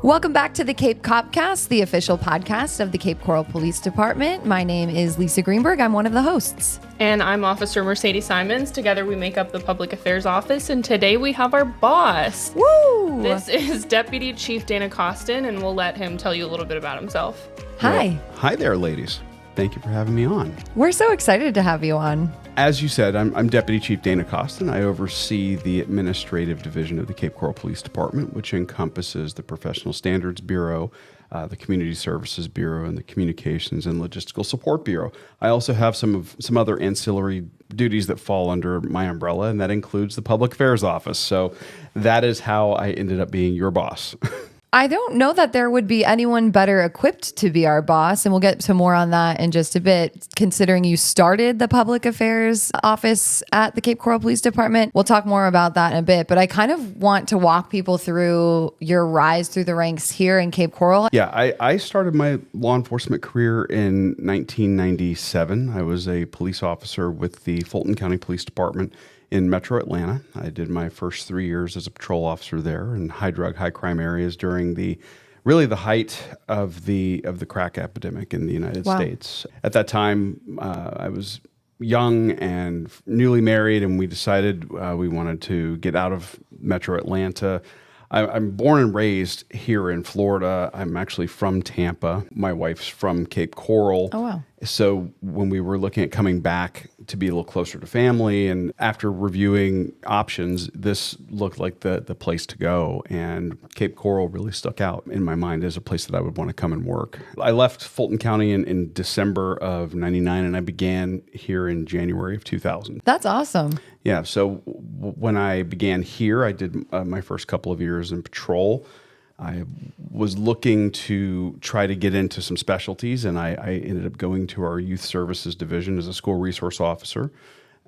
Welcome back to the Cape Copcast, the official podcast of the Cape Coral Police Department. My name is Lisa Greenberg. I'm one of the hosts. And I'm Officer Mercedes Simons. Together we make up the Public Affairs Office, and today we have our boss. Woo! This is Deputy Chief Dana Coston, and we'll let him tell you a little bit about himself. Hi. Well, hi there, ladies. Thank you for having me on. We're so excited to have you on. As you said, I'm Deputy Chief Dana Coston. I oversee the administrative division of the Cape Coral Police Department, which encompasses the Professional Standards Bureau, the Community Services Bureau, and the Communications and Logistical Support Bureau. I also have some other ancillary duties that fall under my umbrella, and that includes the Public Affairs Office. So that is how I ended up being your boss. I don't know that there would be anyone better equipped to be our boss, and we'll get to more on that in just a bit, considering you started the Public Affairs Office at the Cape Coral Police Department. We'll talk more about that in a bit, but I kind of want to walk people through your rise through the ranks here in Cape Coral. Yeah, I started my law enforcement career in 1997. I was a police officer with the Fulton County Police Department in Metro Atlanta. I did my first 3 years as a patrol officer there in high drug, high crime areas during the height of the crack epidemic in the United States. At that time, I was young and newly married, and we decided we wanted to get out of Metro Atlanta. I'm born and raised here in Florida. I'm actually from Tampa. My wife's from Cape Coral. Oh, wow. So when we were looking at coming back to be a little closer to family, and after reviewing options, this looked like the place to go. And Cape Coral really stuck out in my mind as a place that I would want to come and work. I left Fulton County in December of 99, and I began here in January of 2000. That's awesome. Yeah, so when I began here, I did my first couple of years in patrol. I was looking to try to get into some specialties, and I ended up going to our youth services division as a school resource officer.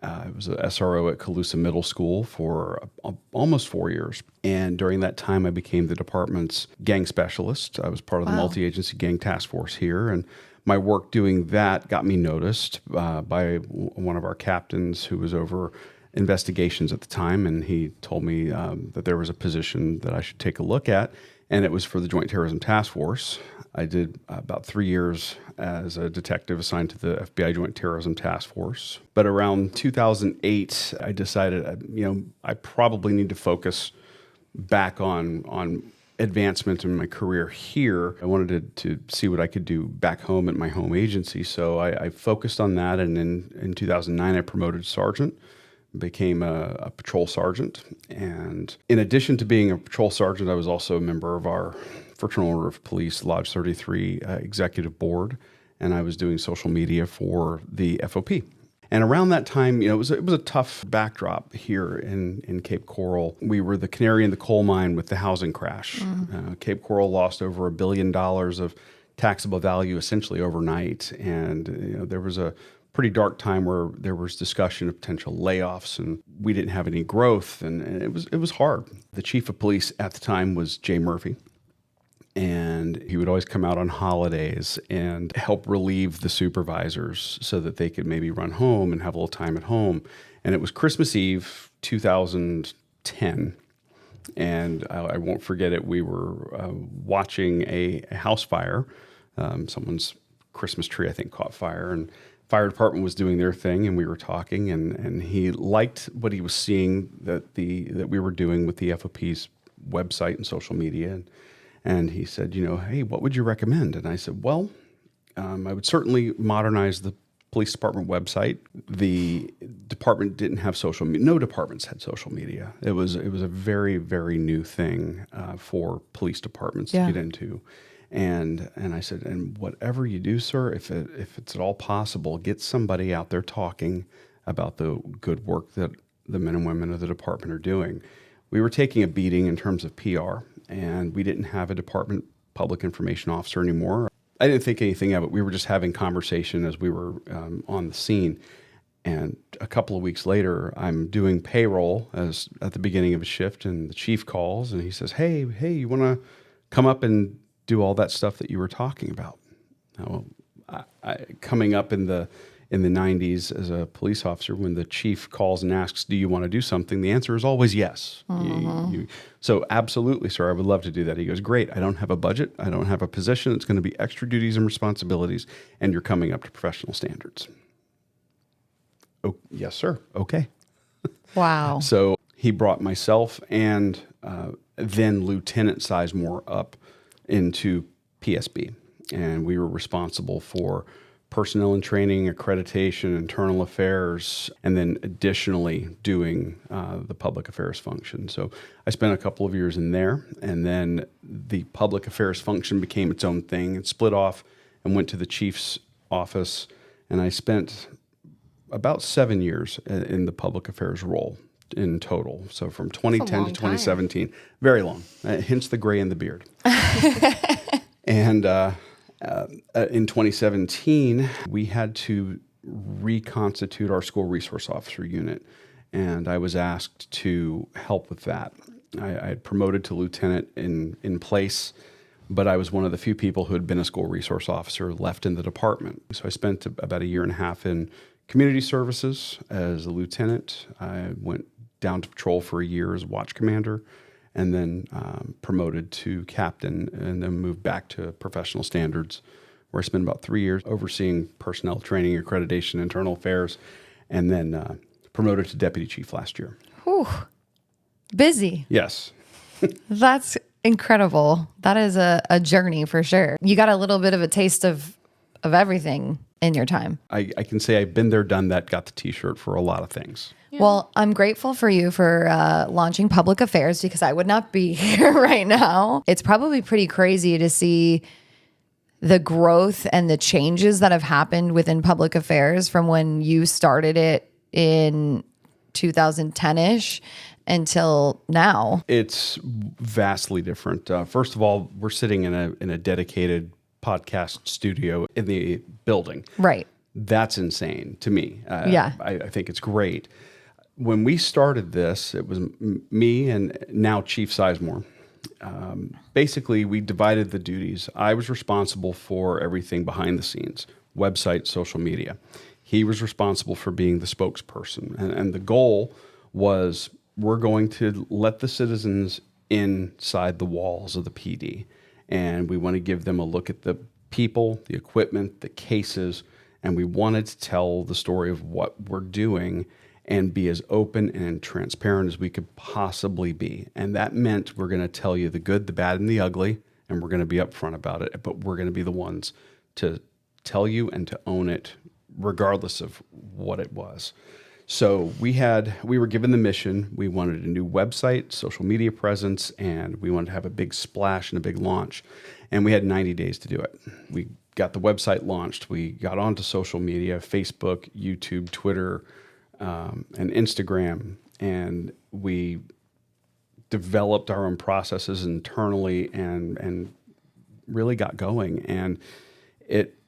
I was an SRO at Calusa Middle School for almost 4 years. And during that time, I became the department's gang specialist. I was part of the multi-agency gang task force here, and my work doing that got me noticed by one of our captains who was over investigations at the time, and he told me that there was a position that I should take a look at, and it was for the Joint Terrorism Task Force. I did about 3 years as a detective assigned to the FBI Joint Terrorism Task Force. But around 2008, I decided, I probably need to focus back on advancement in my career here. I wanted to see what I could do back home at my home agency, so I focused on that, and in 2009, I promoted sergeant. Became a patrol sergeant. And in addition to being a patrol sergeant, I was also a member of our Fraternal Order of Police Lodge 33 executive board, and I was doing social media for the FOP. And around that time, it was a tough backdrop here in Cape Coral. We were the canary in the coal mine with the housing crash. Cape Coral lost over $1 billion of taxable value essentially overnight, and there was a pretty dark time where there was discussion of potential layoffs, and we didn't have any growth, and it was hard. The chief of police at the time was Jay Murphy, and he would always come out on holidays and help relieve the supervisors so that they could maybe run home and have a little time at home. And it was Christmas Eve 2010, and I won't forget it. We were watching a house fire. Someone's Christmas tree, I think, caught fire, and fire department was doing their thing, and we were talking, and he liked what he was seeing that we were doing with the FOP's website and social media, and he said, hey, what would you recommend? And I said, well, I would certainly modernize the police department website. The department didn't have social media. No departments had social media. It was a very, very new thing for police departments to get into. And I said, and whatever you do, sir, if it's at all possible, get somebody out there talking about the good work that the men and women of the department are doing. We were taking a beating in terms of PR, and we didn't have a department public information officer anymore. I didn't think anything of it. We were just having conversation as we were on the scene. And a couple of weeks later, I'm doing payroll at the beginning of a shift, and the chief calls, and he says, hey, you want to come up and do all that stuff that you were talking about? Now, coming up in the in the 90s as a police officer, when the chief calls and asks, do you want to do something? The answer is always yes. So absolutely, sir, I would love to do that. He goes, great. I don't have a budget. I don't have a position. It's going to be extra duties and responsibilities, and you're coming up to professional standards. Oh, yes, sir. Okay. Wow. So he brought myself and then Lieutenant Sizemore up into PSB, and we were responsible for personnel and training, accreditation, internal affairs, and then additionally doing the public affairs function. So I spent a couple of years in there, and then the public affairs function became its own thing. It split off and went to the chief's office, and I spent about 7 years in the public affairs role in total. So from 2010 to 2017, very long, hence the gray in the beard. And in 2017, we had to reconstitute our school resource officer unit, and I was asked to help with that. I had promoted to lieutenant in place, but I was one of the few people who had been a school resource officer left in the department. So I spent about a year and a half in community services as a lieutenant. I went down to patrol for a year as watch commander, and then promoted to captain, and then moved back to professional standards, where I spent about 3 years overseeing personnel training, accreditation, internal affairs, and then promoted to deputy chief last year. Whew. Busy. Yes. That's incredible. That is a journey for sure. You got a little bit of a taste of everything in your time. I can say I've been there, done that, got the T-shirt for a lot of things. Yeah. Well, I'm grateful for you for launching public affairs, because I would not be here right now. It's probably pretty crazy to see the growth and the changes that have happened within public affairs from when you started it in 2010-ish until now. It's vastly different. First of all, we're sitting in a dedicated podcast studio in the building. Right. That's insane to me. Yeah. I think it's great. When we started this, it was me and now Chief Sizemore. Basically, we divided the duties. I was responsible for everything behind the scenes, website, social media. He was responsible for being the spokesperson. And the goal was, we're going to let the citizens inside the walls of the PD. And we want to give them a look at the people, the equipment, the cases, and we wanted to tell the story of what we're doing and be as open and transparent as we could possibly be. And that meant we're going to tell you the good, the bad, and the ugly, and we're going to be upfront about it, but we're going to be the ones to tell you and to own it regardless of what it was. So we were given the mission. We wanted a new website, social media presence, and we wanted to have a big splash and a big launch. And we had 90 days to do it. We got the website launched. We got onto social media, Facebook, YouTube, Twitter, and Instagram, and we developed our own processes internally and really got going, and it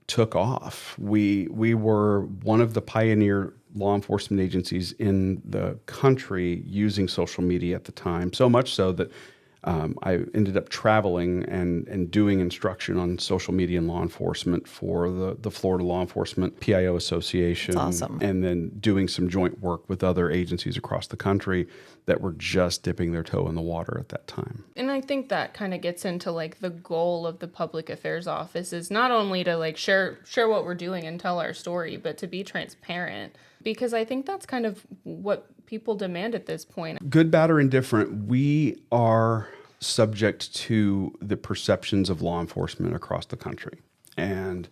took off. We were one of the pioneer law enforcement agencies in the country using social media at the time, so much so that I ended up traveling and doing instruction on social media and law enforcement for the Florida Law Enforcement PIO Association. That's awesome. And then doing some joint work with other agencies across the country that were just dipping their toe in the water at that time. And I think that kind of gets into like the goal of the public affairs office is not only to like share what we're doing and tell our story, but to be transparent, because I think that's kind of what people demand at this point. Good, bad, or indifferent, we are subject to the perceptions of law enforcement across the country. And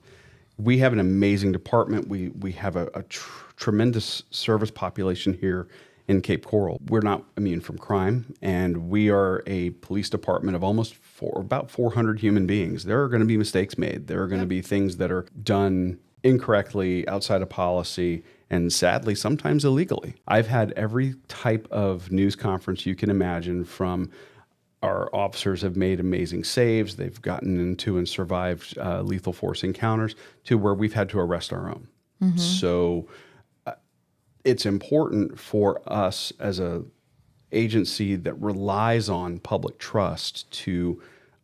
we have an amazing department. We have a tremendous service population here in Cape Coral. We're not immune from crime, and we are a police department of about 400 human beings. There are going to be mistakes made. There are going to be things that are done incorrectly, outside of policy, and sadly, sometimes illegally. I've had every type of news conference you can imagine. From our officers have made amazing saves, they've gotten into and survived lethal force encounters, to where we've had to arrest our own. Mm-hmm. So it's important for us as a agency that relies on public trust to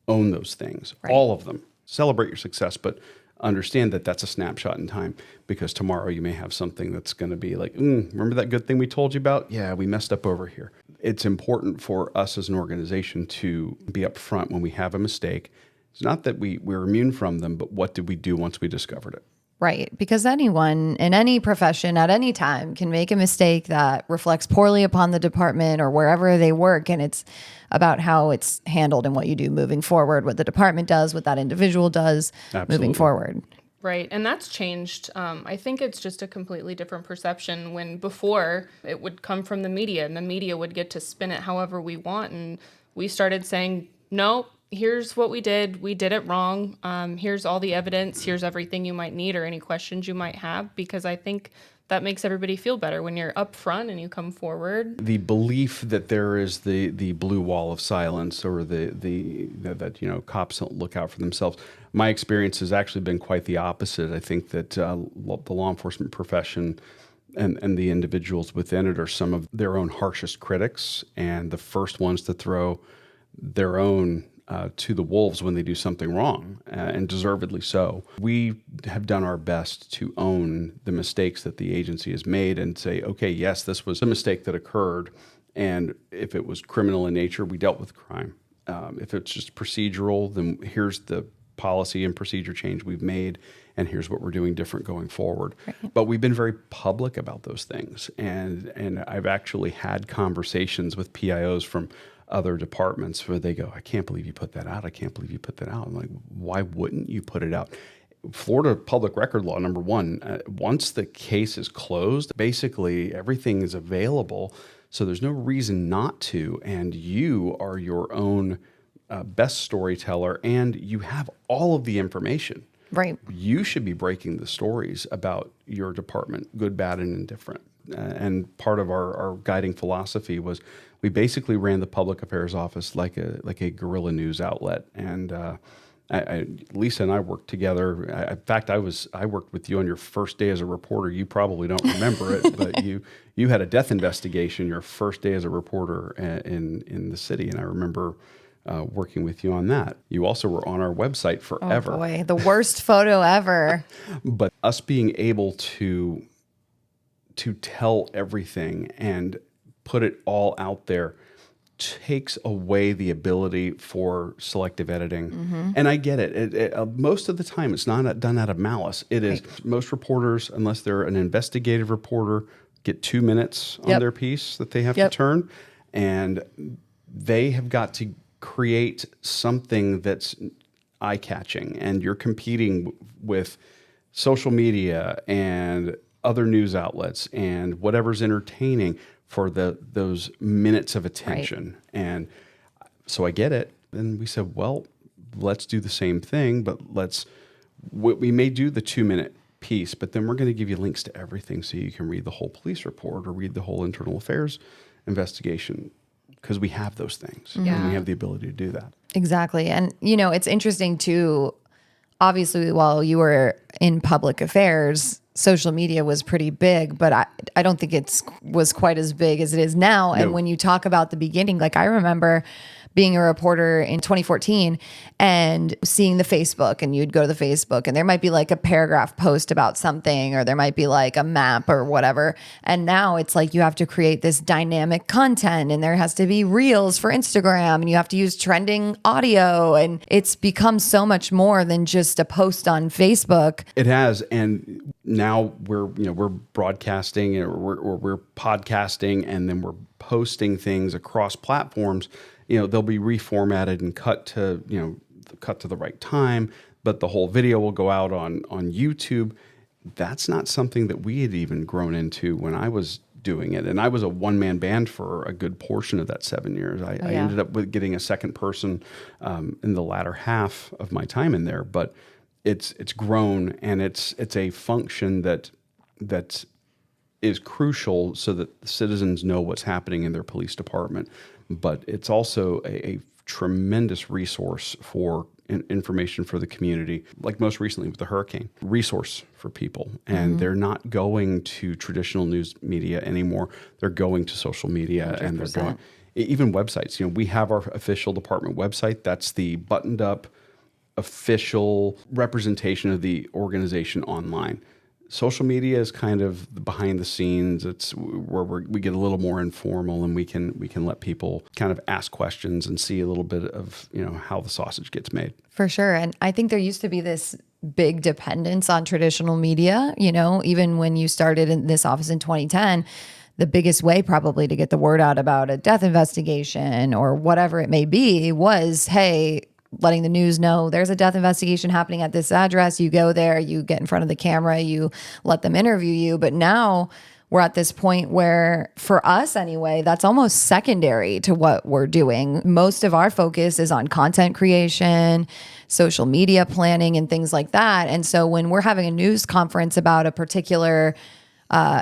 own those things, right. All of them. Celebrate your success, but understand that that's a snapshot in time, because tomorrow you may have something that's going to be like, remember that good thing we told you about? Yeah, we messed up over here. It's important for us as an organization to be upfront when we have a mistake. It's not that we're immune from them, but what did we do once we discovered it? Right. Because anyone in any profession at any time can make a mistake that reflects poorly upon the department or wherever they work. And it's about how it's handled and what you do moving forward, what the department does, what that individual does moving forward. Right. And that's changed. I think it's just a completely different perception when before it would come from the media and the media would get to spin it however we want. And we started saying, no, here's what we did. We did it wrong. Here's all the evidence. Here's everything you might need or any questions you might have, because I think that makes everybody feel better when you're up front and you come forward. The belief that there is the blue wall of silence, or that cops don't look out for themselves. My experience has actually been quite the opposite. I think that the law enforcement profession and the individuals within it are some of their own harshest critics and the first ones to throw their own to the wolves when they do something wrong, and deservedly so. We have done our best to own the mistakes that the agency has made and say, okay, yes, this was a mistake that occurred, and if it was criminal in nature, we dealt with crime. If it's just procedural, then here's the policy and procedure change we've made, and here's what we're doing different going forward. Right. But we've been very public about those things, and I've actually had conversations with PIOs from other departments where they go, I can't believe you put that out. I can't believe you put that out. I'm like, why wouldn't you put it out? Florida public record law, number one, once the case is closed, basically everything is available. So there's no reason not to. And you are your own best storyteller, and you have all of the information. Right. You should be breaking the stories about your department, good, bad, and indifferent. And part of our guiding philosophy was we basically ran the public affairs office like a guerrilla news outlet. And Lisa and I worked together. In fact, I worked with you on your first day as a reporter. You probably don't remember it, but you had a death investigation your first day as a reporter in the city, and I remember working with you on that. You also were on our website forever. Oh boy, the worst photo ever. But us being able to tell everything and put it all out there takes away the ability for selective editing. Mm-hmm. And I get it. Most of the time, it's not done out of malice. It is. Right. Most reporters, unless they're an investigative reporter, get 2 minutes on their piece that they have to turn. And they have got to create something that's eye-catching. And you're competing with social media and other news outlets and whatever's entertaining for those minutes of attention. Right. And so I get it. And we said, well, let's do the same thing, but we may do the 2-minute piece, but then we're going to give you links to everything so you can read the whole police report or read the whole internal affairs investigation, because we have those things and we have the ability to do that. Exactly. And, it's interesting too. Obviously, while you were in public affairs, social media was pretty big, but I don't think it was quite as big as it is now. No. And when you talk about the beginning, like I remember being a reporter in 2014 and seeing the Facebook, and you'd go to the Facebook and there might be like a paragraph post about something, or there might be like a map or whatever. And now it's like you have to create this dynamic content, and there has to be reels for Instagram, and you have to use trending audio, and it's become so much more than just a post on Facebook. It has. And now we're broadcasting, or we're podcasting, and then we're posting things across platforms. They'll be reformatted and cut to the right time, but the whole video will go out on YouTube. That's not something that we had even grown into when I was doing it. And I was a one-man band for a good portion of that 7 years. I ended up with getting a second person in the latter half of my time in there, but it's grown, and it's a function that is crucial so that the citizens know what's happening in their police department. But it's also a tremendous resource for information for the community, like most recently with the hurricane, resource for people. And they're not going to traditional news media anymore. They're going to social media 100%. And they're going, even websites. We have our official department website. That's the buttoned up official representation of the organization online. Social media is kind of behind the scenes. It's where we get a little more informal, and we can let people kind of ask questions and see a little bit of how the sausage gets made. For sure. And I think there used to be this big dependence on traditional media, even when you started in this office in 2010, the biggest way probably to get the word out about a death investigation or whatever it may be was, hey, letting the news know there's a death investigation happening at this address. You go there, you get in front of the camera, you let them interview you. But now we're at this point where, for us anyway, that's almost secondary to what we're doing. Most of our focus is on content creation, social media planning, and things like that. And so when we're having a news conference about a particular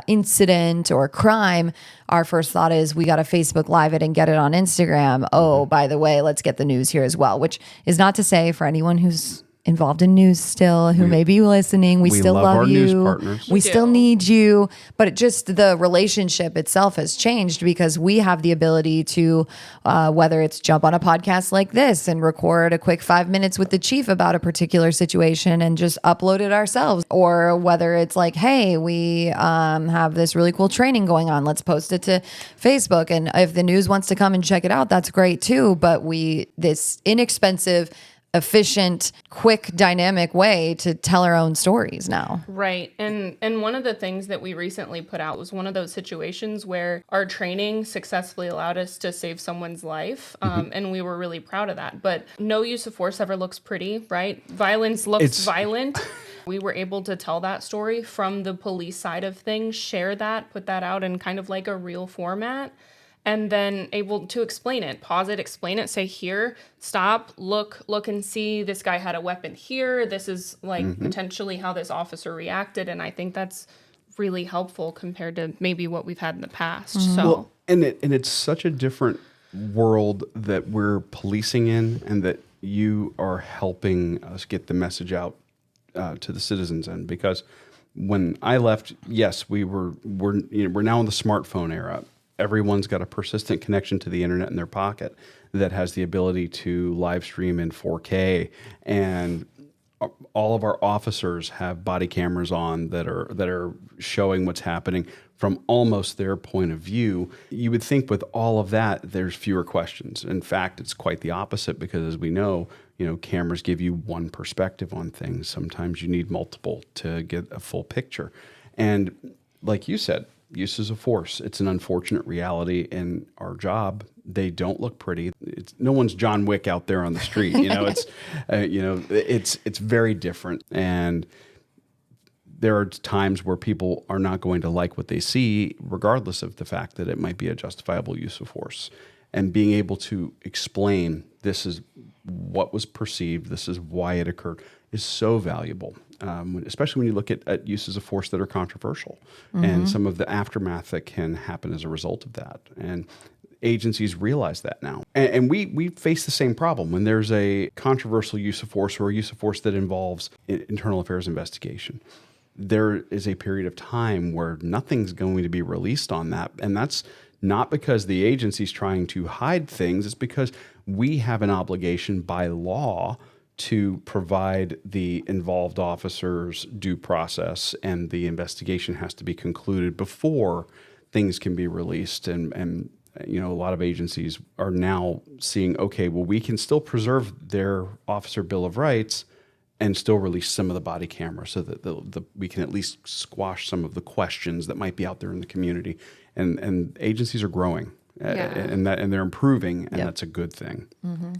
incident or crime, our first thought is we got to Facebook Live it and get it on Instagram. Oh, by the way, let's get the news here as well, which is not to say for anyone who's involved in news still, who may be listening, we still love our you. news partners. We still need you. But just the relationship itself has changed because we have the ability to, whether it's jump on a podcast like this and record a quick 5 minutes with the chief about a particular situation and just upload it ourselves, or whether it's like, hey, we have this really cool training going on, let's post it to Facebook. And if the news wants to come and check it out, that's great too. But this inexpensive, efficient, quick, dynamic way to tell our own stories now. Right. And one of the things that we recently put out was one of those situations where our training successfully allowed us to save someone's life. And we were really proud of that. But no use of force ever looks pretty, right? Violence looks violent. We were able to tell that story from the police side of things, share that, put that out in kind of like a real format. And then able to explain it, pause it, explain it, say, here, stop, look and see, this guy had a weapon here. This is like potentially how this officer reacted. And I think that's really helpful compared to maybe what we've had in the past. So, well, and it's such a different world that we're policing in, and that you are helping us get the message out to the citizens in. Because when I left, yes, we're now in the smartphone era. Everyone's got a persistent connection to the internet in their pocket that has the ability to live stream in 4K, and all of our officers have body cameras on that are showing what's happening from almost their point of view. You would think with all of that, there's fewer questions. In fact, it's quite the opposite, because as we know, cameras give you one perspective on things. Sometimes you need multiple to get a full picture. And like you said, uses of force. It's an unfortunate reality in our job. They don't look pretty. No one's John Wick out there on the street. It's very different. And there are times where people are not going to like what they see, regardless of the fact that it might be a justifiable use of force. And being able to explain, this is what was perceived, this is why it occurred, is so valuable. Especially when you look at uses of force that are controversial and some of the aftermath that can happen as a result of that. And agencies realize that now. And we face the same problem when there's a controversial use of force or a use of force that involves internal affairs investigation. There is a period of time where nothing's going to be released on that. And that's not because the agency's trying to hide things. It's because we have an obligation by law to provide the involved officers due process, and the investigation has to be concluded before things can be released. And a lot of agencies are now seeing, okay, well, we can still preserve their officer bill of rights and still release some of the body camera, so that we can at least squash some of the questions that might be out there in the community. And agencies are growing. And they're improving, and that's a good thing.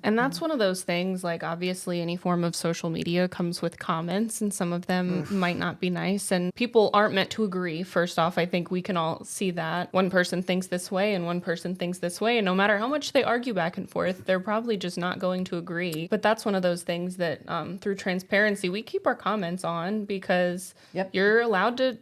And that's one of those things, like, obviously any form of social media comes with comments, and some of them might not be nice, and people aren't meant to agree. First off, I think we can all see that one person thinks this way and one person thinks this way, and no matter how much they argue back and forth, they're probably just not going to agree. But that's one of those things that through transparency, we keep our comments on, because you're allowed to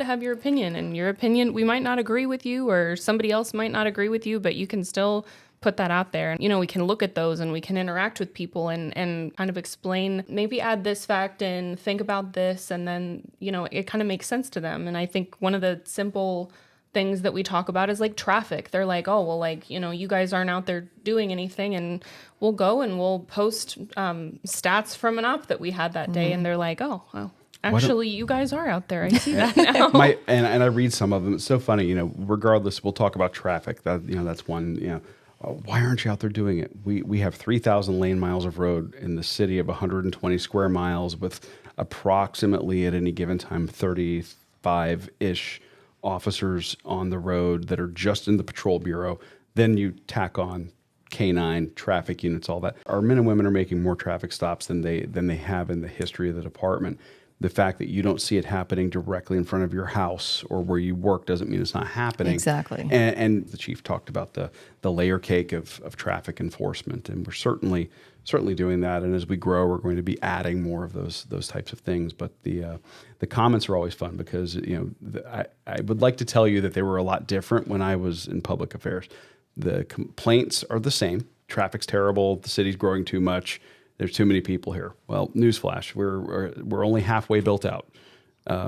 have your opinion, and your opinion, we might not agree with you, or somebody else might not agree with you, but you can still put that out there. And, we can look at those, and we can interact with people and kind of explain, maybe add this fact and think about this. And then, it kind of makes sense to them. And I think one of the simple things that we talk about is like traffic. They're like, oh, well, like, you guys aren't out there doing anything, and we'll go and we'll post stats from an op that we had that day. And they're like, oh, well, actually, you guys are out there. I see that now. And I read some of them. It's so funny, regardless, we'll talk about traffic. That's one, why aren't you out there doing it? We have 3,000 lane miles of road in the city of 120 square miles with approximately at any given time 35-ish officers on the road that are just in the patrol bureau. Then you tack on K9 traffic units, all that. Our men and women are making more traffic stops than they have in the history of the department. The fact that you don't see it happening directly in front of your house or where you work doesn't mean it's not happening. Exactly. And the chief talked about the layer cake of traffic enforcement, and we're certainly doing that. And as we grow, we're going to be adding more of those types of things. But the comments are always fun because I would like to tell you that they were a lot different when I was in public affairs. The complaints are the same. Traffic's terrible. The city's growing too much. There's too many people here. Well, newsflash, we're only halfway built out.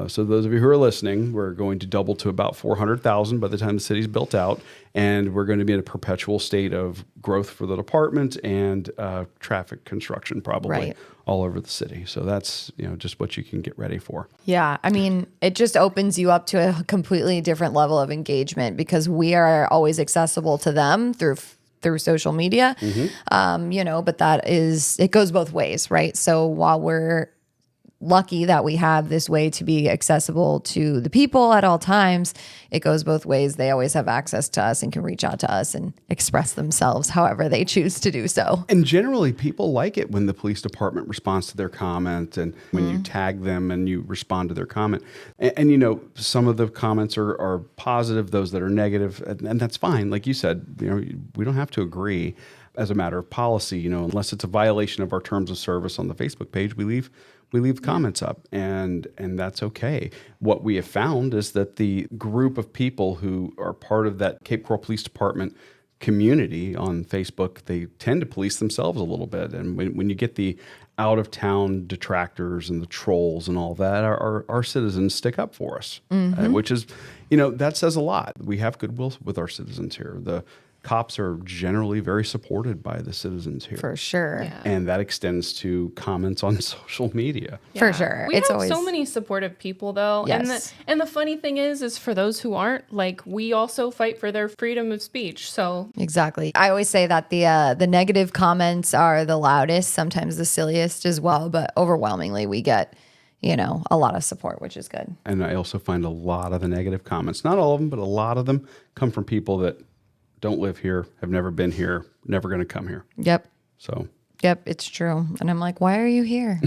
So those of you who are listening, we're going to double to about 400,000 by the time the city's built out, and we're going to be in a perpetual state of growth for the department and traffic construction probably all over the city. So that's just what you can get ready for. Yeah, I mean, it just opens you up to a completely different level of engagement because we are always accessible to them through social media, but it goes both ways, right? So while we're lucky that we have this way to be accessible to the people at all times, it goes both ways. They always have access to us and can reach out to us and express themselves however they choose to do so. And generally, people like it when the police department responds to their comment and when you tag them and you respond to their comment. And some of the comments are positive, those that are negative, and that's fine. Like you said, we don't have to agree as a matter of policy, unless it's a violation of our terms of service on the Facebook page, we leave comments up, and that's okay. What we have found is that the group of people who are part of that Cape Coral Police Department community on Facebook, they tend to police themselves a little bit. And when you get the out-of-town detractors and the trolls and all that, our citizens stick up for us, which is, that says a lot. We have goodwill with our citizens here. The cops are generally very supported by the citizens here. For sure. Yeah. And that extends to comments on social media. For sure. We have so many supportive people, though. Yes. And the funny thing is for those who aren't, like, we also fight for their freedom of speech. So exactly. I always say that the negative comments are the loudest, sometimes the silliest as well, but overwhelmingly we get a lot of support, which is good. And I also find a lot of the negative comments, not all of them, but a lot of them come from people that don't live here, have never been here, never going to come here. Yep. So. Yep, it's true. And I'm like, why are you here?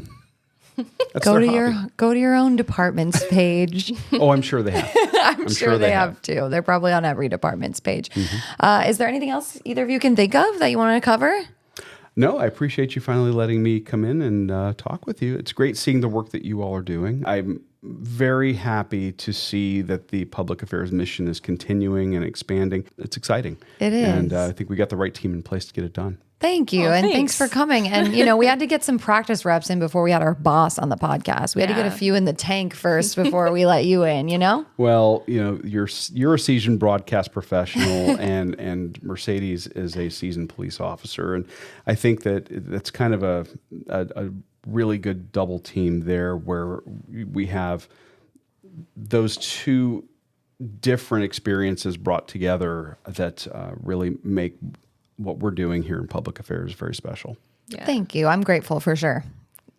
Go to your own department's page. Oh, I'm sure they have. I'm sure they have too. They're probably on every department's page. Is there anything else either of you can think of that you want to cover? No, I appreciate you finally letting me come in and talk with you. It's great seeing the work that you all are doing. I'm very happy to see that the public affairs mission is continuing and expanding. It's exciting. It is. And I think we got the right team in place to get it done. Thank you. And thanks for coming. And, we had to get some practice reps in before we had our boss on the podcast. We had to get a few in the tank first before we let you in, Well, you're a seasoned broadcast professional and Mercedes is a seasoned police officer. And I think that's kind of a really good double team there where we have those two different experiences brought together that really make what we're doing here in public affairs very special. Yeah. Thank you. I'm grateful for sure.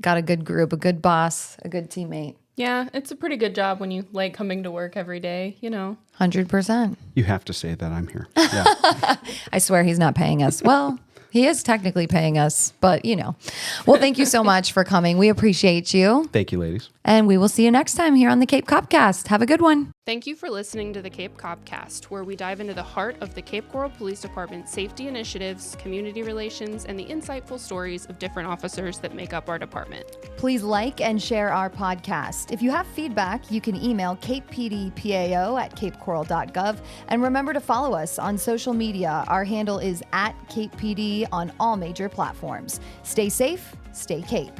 Got a good group, a good boss, a good teammate. Yeah, it's a pretty good job when you like coming to work every day, 100%. You have to say that I'm here. Yeah. I swear he's not paying us. Well, he is technically paying us, but Well, thank you so much for coming. We appreciate you. Thank you, ladies. And we will see you next time here on the Cape Copcast. Have a good one. Thank you for listening to the Cape Copcast, where we dive into the heart of the Cape Coral Police Department safety initiatives, community relations, and the insightful stories of different officers that make up our department. Please like and share our podcast. If you have feedback, you can email capepdpao@capecoral.gov. And remember to follow us on social media. Our handle is @CapePD on all major platforms. Stay safe, stay Cape.